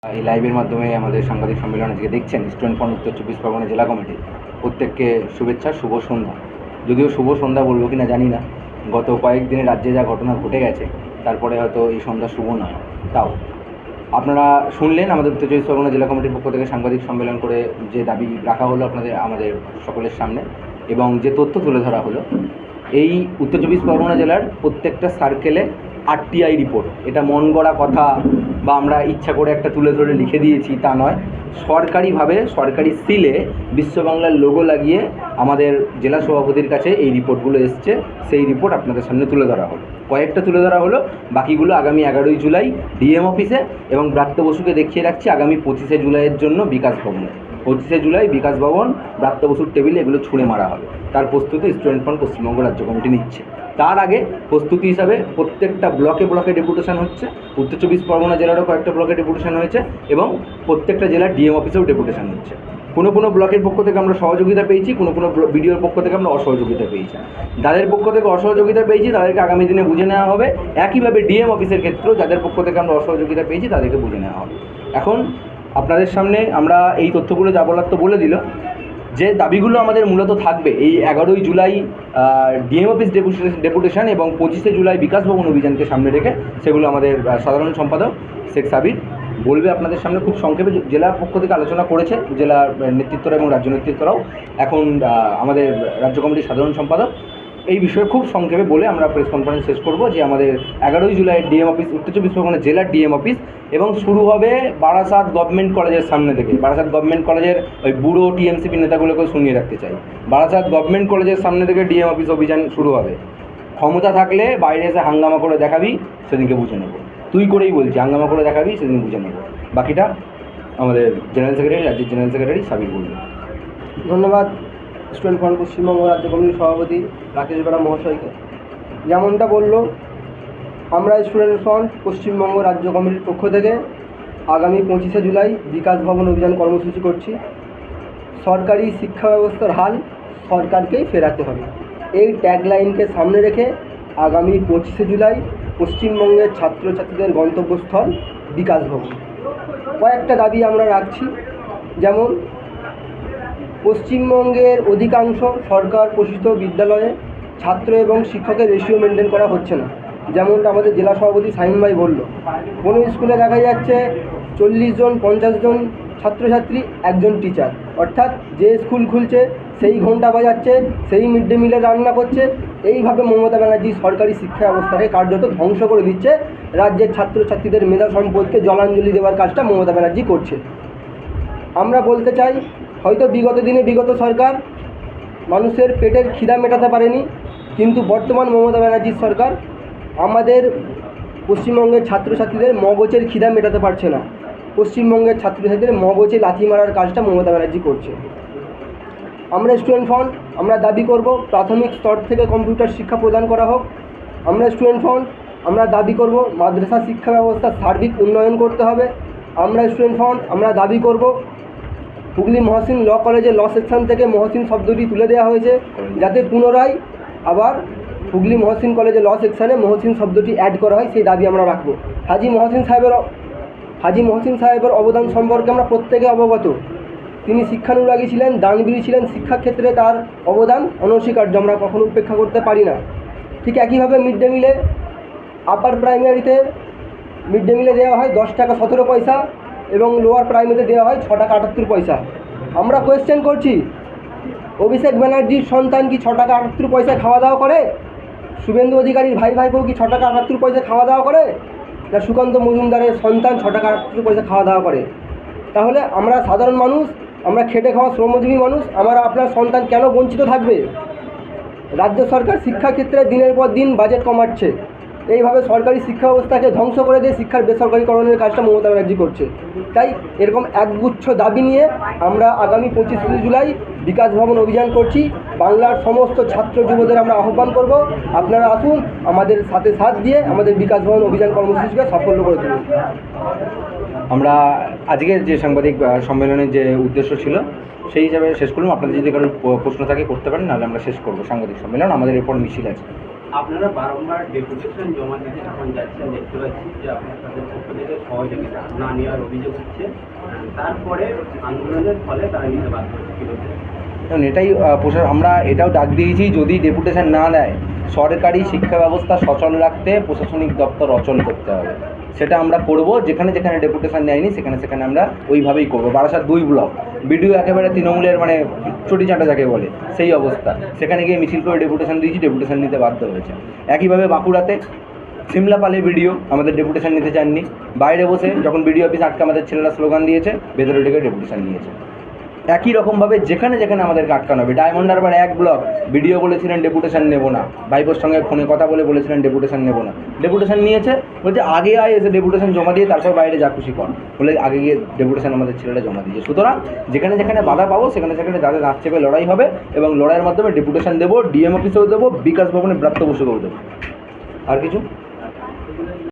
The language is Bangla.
এই লাইভের মাধ্যমে আমাদের সাংবাদিক সম্মেলন আজকে দেখছেন স্টুডেন্ট ফ্রন্ট উত্তর চব্বিশ পরগনা জেলা কমিটি। প্রত্যেককে শুভেচ্ছা, শুভ সন্ধ্যা। যদিও শুভ সন্ধ্যা বলবো কি না জানি না, গত কয়েকদিনে রাজ্যে যা ঘটনা ঘটে গেছে তারপরে হয়তো এই সন্ধ্যা শুভ নয়। তাও আপনারা শুনলেন আমাদের উত্তর চব্বিশ পরগনা জেলা কমিটির পক্ষ থেকে সাংবাদিক সম্মেলন করে যে দাবি রাখা হলো আমাদের সকলের সামনে এবং যে তথ্য তুলে ধরা হলো। এই উত্তর চব্বিশ পরগনা জেলার প্রত্যেকটা সার্কেলে আরটিআই রিপোর্ট, এটা মন গড়া কথা বা আমরা ইচ্ছা করে একটা তুলে ধরে লিখে দিয়েছি তা নয়। সরকারিভাবে সরকারি সিলে বিশ্ব বাংলার লোগো লাগিয়ে আমাদের জেলা সভাপতির কাছে এই রিপোর্টগুলো এসছে। সেই রিপোর্ট আপনাদের সামনে তুলে ধরা হলো, কয়েকটা তুলে ধরা হলো, বাকিগুলো আগামী 11ই জুলাই ডিএম অফিসে এবং ব্রাত্য বসুকে দেখিয়ে রাখছি আগামী 25শে জুলাইয়ের জন্য বিকাশ ভবনে। 25শে জুলাই বিকাশ ভবন ব্রাত্য বসুর টেবিলে এগুলো ছুঁড়ে মারা হবে। তার প্রস্তুতি স্টুডেন্ট ফ্রন্ট পশ্চিমবঙ্গ রাজ্য কমিটি নিচ্ছে। তার আগে প্রস্তুতি হিসাবে প্রত্যেকটা ব্লকে ব্লকে ডেপুটেশন হচ্ছে। উত্তর চব্বিশ পরগনা জেলারও কয়েকটা ব্লকে ডেপুটেশন হয়েছে এবং প্রত্যেকটা জেলার ডিএম অফিসেও ডেপুটেশন হচ্ছে। কোনো কোনো ব্লকের পক্ষ থেকে আমরা সহযোগিতা পেয়েছি, কোনো কোনো বিডিওর পক্ষ থেকে আমরা অসহযোগিতা পেয়েছি। যাদের পক্ষ থেকে অসহযোগিতা পেয়েছি তাদেরকে আগামী দিনে বুঝে নেওয়া হবে। একইভাবে ডিএম অফিসের ক্ষেত্রেও যাদের পক্ষ থেকে আমরা অসহযোগিতা পেয়েছি তাদেরকে বুঝে নেওয়া হবে। এখন আপনাদের সামনে আমরা এই তথ্যগুলো যা বলার তো বলে দিল। যে দাবিগুলো আমাদের মূলত থাকবে এই 11ই জুলাই ডিএম অফিস ডেপুটেশন এবং 25শে জুলাই বিকাশ ভবন অভিযানকে সামনে রেখে সেগুলো আমাদের সাধারণ সম্পাদক শেখ সাবির বলবে আপনাদের সামনে। খুব সংক্ষেপে জেলার পক্ষ থেকে আলোচনা করেছে জেলার নেতৃত্বরা এবং রাজ্য নেতৃত্বরাও। এখন আমাদের রাজ্য কমিটির সাধারণ সম্পাদক এই বিষয়ে খুব সংক্ষেপে বলে আমরা প্রেস কনফারেন্স শেষ করব। যে আমাদের 11ই জুলাই ডিএম অফিস উত্তর চব্বিশ পরগনা জেলার ডিএম অফিস এবং শুরু হবে বারাসাত গভর্নমেন্ট কলেজের সামনে থেকে। বারাসাত গভর্নমেন্ট কলেজের ওই বুড়ো টিএমসিপি নেতাগুলোকে শুনিয়ে রাখতে চাই। বারাসাত গভর্নমেন্ট কলেজের সামনে থেকে ডিএম অফিস অভিযান শুরু হবে। ক্ষমতা থাকলে বাইরে এসে হাঙ্গামা করে দেখাবি, সেদিনকে বুঝে নেব। তুই করেই বলছি, হাঙ্গামা করে দেখাবি, সেদিন বুঝে নেব। বাকিটা আমাদের জেনারেল সেক্রেটারি, রাজ্যের জেনারেল সেক্রেটারি সাবির বলবে। ধন্যবাদ স্টুডেন্ট ফ্রন্ট পশ্চিমবঙ্গ রাজ্য কমিটির সভাপতি রাকেশ বেড়া মহাশয়কে। যেমনটা বলল, আমরা স্টুডেন্ট ফ্রন্ট পশ্চিমবঙ্গ রাজ্য কমিটির পক্ষ থেকে আগামী 25শে জুলাই বিকাশ ভবন অভিযান কর্মসূচি করছি। সরকারি শিক্ষা ব্যবস্থার হাল সরকারকেই ফেরাতে হবে, এই ট্যাগলাইনকে সামনে রেখে আগামী 25শে জুলাই পশ্চিমবঙ্গের ছাত্রছাত্রীদের গন্তব্যস্থল বিকাশ ভবন। কয়েকটা দাবি আমরা রাখছি, যেমন পশ্চিমবঙ্গের অধিকাংশ সরকার পোষিত বিদ্যালয়ে ছাত্র এবং শিক্ষকের রেশিও মেনটেন করা হচ্ছে না। যেমনটা আমাদের জেলা সভাপতি সাইন ভাই বলল, কোনো স্কুলে দেখা যাচ্ছে 40 জন 50 জন ছাত্রছাত্রী, একজন টিচার। অর্থাৎ যে স্কুল খুলছে সেই ঘন্টা বাজাচ্ছে, সেই মিড ডে মিলে রান্না করছে। এইভাবে মমতা ব্যানার্জি সরকারি শিক্ষা ব্যবস্থাকে কার্যত ধ্বংস করে দিচ্ছে। রাজ্যের ছাত্রছাত্রীদের মেধা সম্পদকে জলাঞ্জলি দেওয়ার কাজটা মমতা ব্যানার্জি করছে। আমরা বলতে চাই, হয়তো বিগত দিনে বিগত সরকার মানুষের পেটের খিদা মেটাতে পারেনি, কিন্তু বর্তমান মমতা ব্যানার্জির সরকার আমাদের পশ্চিমবঙ্গের ছাত্রছাত্রীদের মগজের খিদা মেটাতে পারছে না। পশ্চিমবঙ্গের ছাত্রছাত্রীদের মগজে লাথি মারার কাজটা মমতা ব্যানার্জি করছে। আমরা স্টুডেন্ট ফ্রন্ট আমরা দাবি করব প্রাথমিক স্তর থেকে কম্পিউটার শিক্ষা প্রদান করা হোক। আমরা স্টুডেন্ট ফ্রন্ট আমরা দাবি করব মাদ্রাসা শিক্ষা ব্যবস্থার সার্বিক উন্নয়ন করতে হবে। আমরা স্টুডেন্ট ফ্রন্ট আমরা দাবি করব হুগলি মহসিন ল কলেজে ল সেকশন থেকে মহসিন শব্দটি তুলে দেওয়া হয়েছে, যাতে পুনরায় আবার হুগলি মহসিন কলেজে ল সেকশনে মহসিন শব্দটি অ্যাড করা হয়, সেই দাবি আমরা রাখবো। হাজি মহসিন সাহেবের অবদান সম্পর্কে আমরা প্রত্যেকে অবগত। তিনি শিক্ষানুরাগী ছিলেন, দানবীর ছিলেন। শিক্ষাক্ষেত্রে তার অবদান অনস্বীকার্য, আমরা কখনো উপেক্ষা করতে পারি না। ঠিক একইভাবে মিড ডে মিলে আপার প্রাইমারিতে মিড ডে মিলে দেওয়া হয় 10 টাকা 17 পয়সা এবং লোয়ার প্রাইমারিতে দেওয়া হয় 6 টাকা 78 পয়সা। আমরা কোয়েশ্চেন করছি, অভিষেক ব্যানার্জির সন্তান কি 6 টাকা 78 পয়সায় খাওয়া দাওয়া করে? শুভেন্দু অধিকারীর ভাই ভাইপো কি 6 টাকা 78 পয়সায় খাওয়া দাওয়া করে? না সুকান্ত মজুমদারের সন্তান 6 টাকা 78 পয়সা খাওয়া দাওয়া করে? তাহলে আমরা সাধারণ মানুষ, আমরা খেটে খাওয়া শ্রমজীবী মানুষ, আমরা আপনার সন্তান কেন বঞ্চিত থাকবে? রাজ্য সরকার শিক্ষাক্ষেত্রে দিনের পর দিন বাজেট কমাচ্ছে। এইভাবে সরকারি শিক্ষা ব্যবস্থাকে ধ্বংস করে দিয়ে শিক্ষার বেসরকারিকরণের কাজটা মমতা ব্যানার্জি করছে। তাই এরকম একগুচ্ছ দাবি নিয়ে আমরা আগামী 25শে জুলাই বিকাশ ভবন অভিযান করছি। বাংলার সমস্ত ছাত্র যুবদের আমরা আহ্বান করব, আপনারা আসুন, আমাদের সাথে সাথ দিয়ে আমাদের বিকাশ ভবন অভিযান কর্মসূচিকে সাফল্য করে তুলুন। আমরা আজকের যে সাংবাদিক সম্মেলনের যে উদ্দেশ্য ছিল সেই হিসাবে শেষ করলাম। আপনাদের যদি কারোর প্রশ্ন থাকে করতে পারেন, নাহলে আমরা শেষ করবো সাংবাদিক সম্মেলন। আমাদের এরপর মিছিল আছে। আপনারা বারংবার ডেপুটেশন জমা দিতে যখন যাচ্ছেন দেখতে পাচ্ছি যে আপনার তাদের পক্ষ থেকে সহযোগিতা না নেওয়ার অভিযোগ হচ্ছে, তারপরে আন্দোলনের ফলে তারা নিতে বাধ্য হচ্ছে। কী বলতে কারণ এটাই আমরা এটাও ডাক দিয়েছি, যদি ডেপুটেশন না দেয় সরকারি শিক্ষা ব্যবস্থা সচল রাখতে প্রশাসনিক দপ্তর অচল করতে হবে। সেটা আমরা করব, যেখানে যেখানে ডেপুটেশন নেয়নি সেখানে সেখানে আমরা ওইভাবেই করব। বারাসাত 2 ব্লক বিডিও একেবারে তৃণমূলের মানে চটি চাঁটা যাকে বলে সেই অবস্থা, সেখানে গিয়ে মিছিল করে ডেপুটেশন দিয়েছি, ডেপুটেশন নিতে বাধ্য হয়েছে। একইভাবে বাঁকুড়াতে সিমলাপালে বিডিও আমাদের ডেপুটেশন নিতে চাননি, বাইরে বসে যখন বিডিও অফিস আটকে আমাদের ছেলেরা স্লোগান দিয়েছে, ভেতরে ঢুকে ডেপুটেশন নিয়েছে। একই রকমভাবে যেখানে যেখানে আমাদেরকে আটকানো হবে, ডায়মন্ড হারবার 1 ব্লক বিডিও বলেছিলেন ডেপুটেশন নেব না, ভাইপোর সঙ্গে ফোনে কথা বলে বলেছিলেন ডেপুটেশন নেব না, ডেপুটেশন নিয়েছে, বলছে আগে আয় এসে ডেপুটেশন জমা দিয়ে তারপর বাইরে যা খুশি কর, বলে আগে গিয়ে ডেপুটেশন আমাদের ছেলেরা জমা দিয়েছে। সুতরাং যেখানে যেখানে বাধা পাবো সেখানে সেখানে যাদের রাত চেপে লড়াই হবে এবং লড়াইয়ের মাধ্যমে ডেপুটেশন দেবো, ডিএম অফিসেও দেবো, বিকাশ ভবনে ব্রাত্য বসুকেও দেবো। আর কিছু